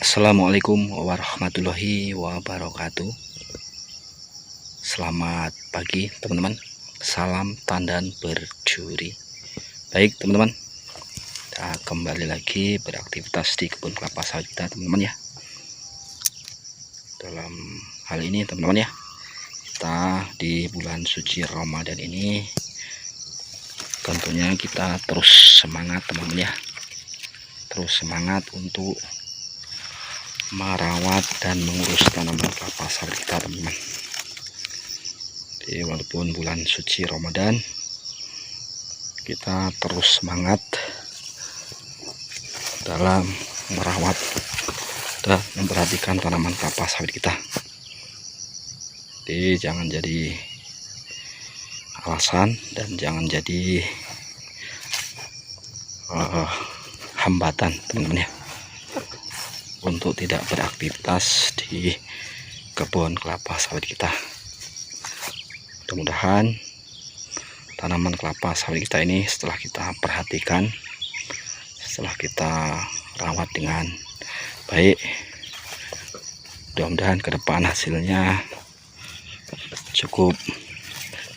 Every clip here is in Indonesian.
Assalamualaikum warahmatullahi wabarakatuh. Selamat pagi teman-teman. Salam tandan berjuri. Baik teman-teman, kita kembali lagi beraktivitas di kebun kelapa sawit kita teman-teman ya. Dalam hal ini teman-teman ya, kita di bulan suci Ramadan ini tentunya kita terus semangat teman-teman ya. Terus semangat untuk merawat dan mengurus tanaman kelapa sawit kita teman-teman. Jadi walaupun bulan suci Ramadan, kita terus semangat dalam merawat dan memperhatikan tanaman kelapa sawit kita. Jadi jangan jadi alasan dan jangan jadi hambatan teman-teman ya, untuk tidak beraktivitas di kebun kelapa sawit kita. Mudah-mudahan tanaman kelapa sawit kita ini setelah kita perhatikan, setelah kita rawat dengan baik, mudah-mudahan ke depan hasilnya cukup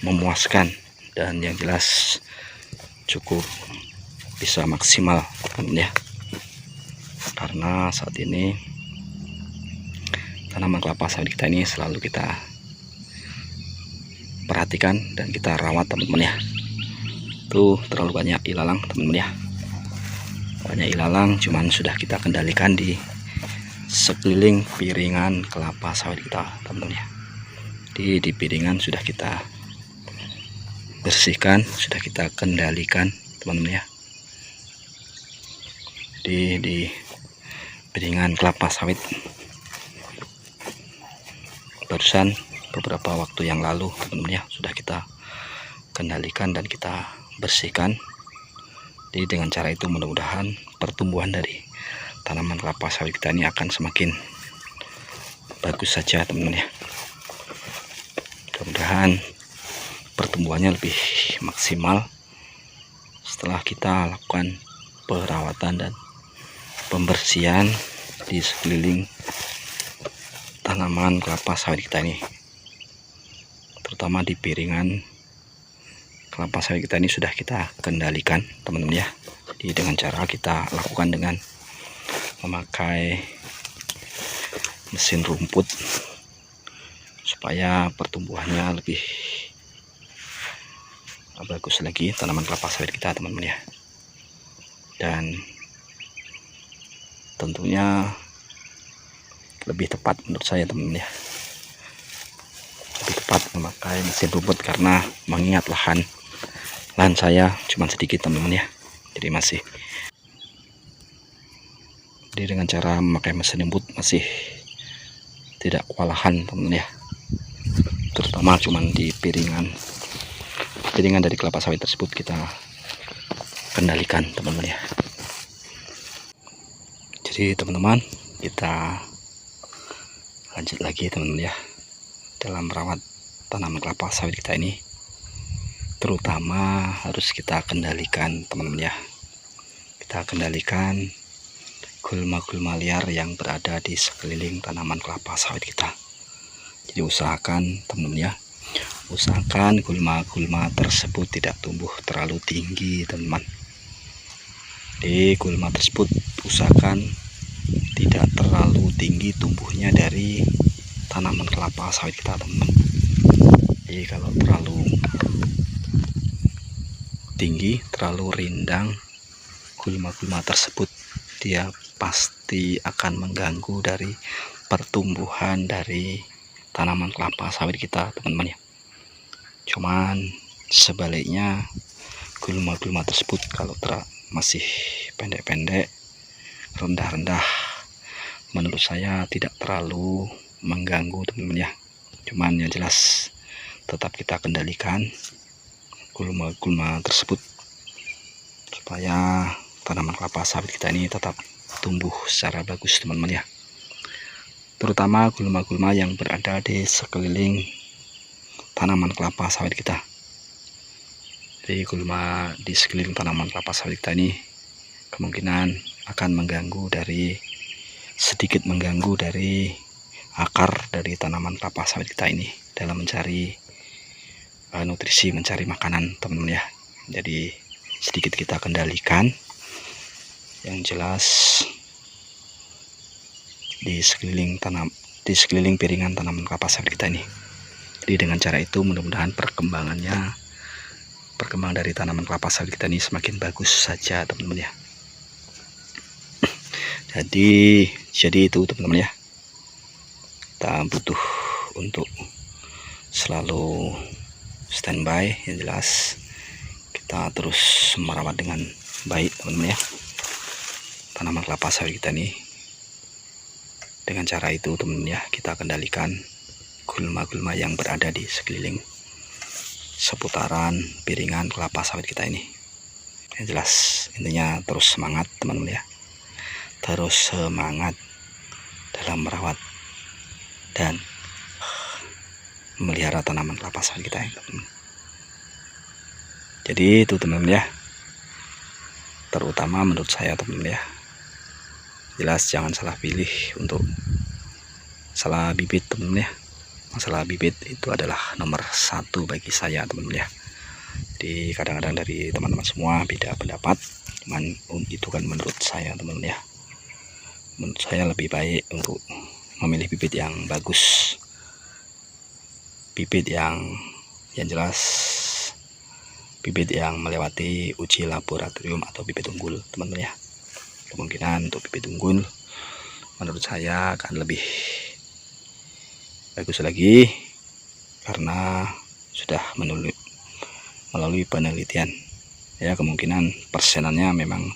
memuaskan dan yang jelas cukup bisa maksimal ya. Karena saat ini tanaman kelapa sawit kita ini selalu kita perhatikan dan kita rawat teman-teman ya. Tuh terlalu banyak ilalang teman-teman ya. Banyak ilalang, cuman sudah kita kendalikan di sekeliling piringan kelapa sawit kita teman-teman ya. Di piringan sudah kita bersihkan, sudah kita kendalikan teman-teman ya. Di piringan kelapa sawit barusan beberapa waktu yang lalu teman-teman ya, sudah kita kendalikan dan kita bersihkan. Jadi dengan cara itu mudah-mudahan pertumbuhan dari tanaman kelapa sawit kita ini akan semakin bagus saja teman-teman ya. Mudah-mudahan pertumbuhannya lebih maksimal setelah kita lakukan perawatan dan pembersihan di sekeliling tanaman kelapa sawit kita ini, terutama di piringan kelapa sawit kita ini sudah kita kendalikan teman-teman ya. Jadi dengan cara kita lakukan dengan memakai mesin rumput supaya pertumbuhannya lebih bagus lagi tanaman kelapa sawit kita teman-teman ya. Dan tentunya lebih tepat menurut saya teman-teman ya, lebih tepat memakai mesin rumput karena mengingat lahan saya cuma sedikit teman-teman ya. Jadi dengan cara memakai mesin rumput masih tidak kewalahan teman-teman ya, terutama cuman di piringan dari kelapa sawit tersebut kita kendalikan teman-teman ya. Jadi teman-teman, kita lanjut lagi teman-teman ya dalam merawat tanaman kelapa sawit kita ini. Terutama harus kita kendalikan teman-teman ya, kita kendalikan gulma-gulma liar yang berada di sekeliling tanaman kelapa sawit kita. Jadi usahakan teman-teman ya, usahakan gulma-gulma tersebut tidak tumbuh terlalu tinggi teman-teman. Di gulma tersebut usahakan tidak terlalu tinggi tumbuhnya dari tanaman kelapa sawit kita teman-teman. Jadi kalau terlalu tinggi, terlalu rindang gulma-gulma tersebut, dia pasti akan mengganggu dari pertumbuhan dari tanaman kelapa sawit kita teman-teman ya. Cuman sebaliknya gulma-gulma tersebut kalau masih pendek-pendek, rendah-rendah, menurut saya tidak terlalu mengganggu teman-teman ya. Cuman yang jelas tetap kita kendalikan gulma-gulma tersebut supaya tanaman kelapa sawit kita ini tetap tumbuh secara bagus teman-teman ya. Terutama gulma-gulma yang berada di sekeliling tanaman kelapa sawit kita. Jadi gulma di sekeliling tanaman kelapa sawit kita ini kemungkinan akan mengganggu dari sedikit mengganggu dari akar dari tanaman kelapa sawit kita ini dalam mencari nutrisi, mencari makanan teman-teman ya. Jadi sedikit kita kendalikan. Yang jelas di sekeliling piringan tanaman kelapa sawit kita ini. Jadi dengan cara itu mudah-mudahan perkembangan dari tanaman kelapa sawit kita ini semakin bagus saja teman-teman ya. Jadi itu teman-teman ya, kita butuh untuk selalu standby. Yang jelas kita terus merawat dengan baik teman-teman ya tanaman kelapa sawit kita nih. Dengan cara itu teman-teman ya, kita kendalikan gulma-gulma yang berada di sekeliling seputaran piringan kelapa sawit kita ini. Yang jelas intinya terus semangat teman-teman ya, terus semangat dalam merawat dan memelihara tanaman kelapa sawit kita ya teman-teman. Jadi itu teman-teman ya, terutama menurut saya teman-teman ya, jelas jangan salah pilih untuk salah bibit teman-teman ya. Masalah bibit itu adalah nomor 1 bagi saya teman-teman ya. Jadi kadang-kadang dari teman-teman semua beda pendapat, cuman itu kan menurut saya teman-teman ya. Menurut saya lebih baik untuk memilih bibit yang bagus, bibit yang jelas, bibit yang melewati uji laboratorium atau bibit unggul teman-teman ya. Kemungkinan untuk bibit unggul menurut saya akan lebih bagus lagi karena sudah melalui penelitian ya. Kemungkinan persenannya memang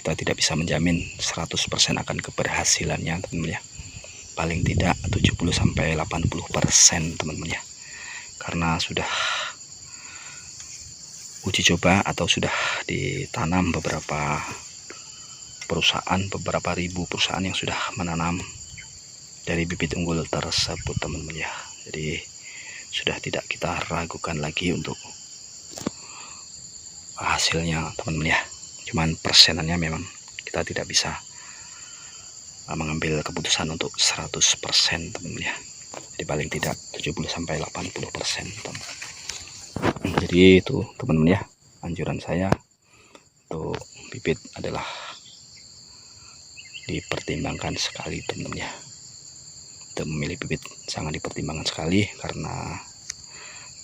kita tidak bisa menjamin 100% akan keberhasilannya teman-teman ya, paling tidak 70-80% teman-teman ya, karena sudah uji coba atau sudah ditanam beberapa ribu perusahaan yang sudah menanam dari bibit unggul tersebut teman-teman ya. Jadi sudah tidak kita ragukan lagi untuk hasilnya teman-teman ya. Cuman persenannya memang kita tidak bisa mengambil keputusan untuk 100% teman-teman ya. Jadi paling tidak 70-80% teman-teman. Jadi itu teman-teman ya, anjuran saya untuk bibit adalah dipertimbangkan sekali teman-teman ya. Untuk memilih bibit sangat dipertimbangkan sekali karena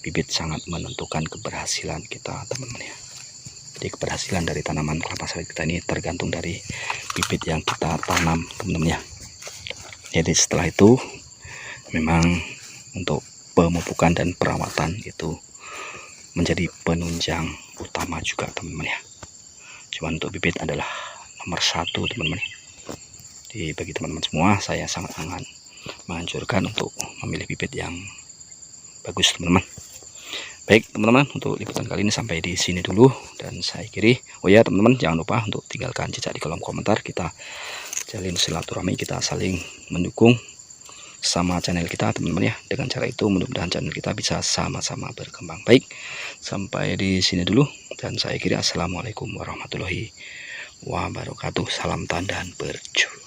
bibit sangat menentukan keberhasilan kita teman-teman ya. Jadi keberhasilan dari tanaman kelapa sawit kita ini tergantung dari bibit yang kita tanam teman-teman ya. Jadi setelah itu memang untuk pemupukan dan perawatan itu menjadi penunjang utama juga teman-teman ya. Cuman untuk bibit adalah nomor 1 teman-teman. Jadi bagi teman-teman semua saya sangat menganjurkan untuk memilih bibit yang bagus teman-teman. Baik teman-teman, untuk liputan kali ini sampai di sini dulu dan saya akhiri. Oh ya teman-teman, jangan lupa untuk tinggalkan jejak di kolom komentar. Kita jalin silaturahmi, kita saling mendukung sama channel kita teman-teman ya. Dengan cara itu mudah-mudahan channel kita bisa sama-sama berkembang. Baik, sampai di sini dulu dan saya akhiri. Assalamualaikum warahmatullahi wabarakatuh. Salam tandan berjuang.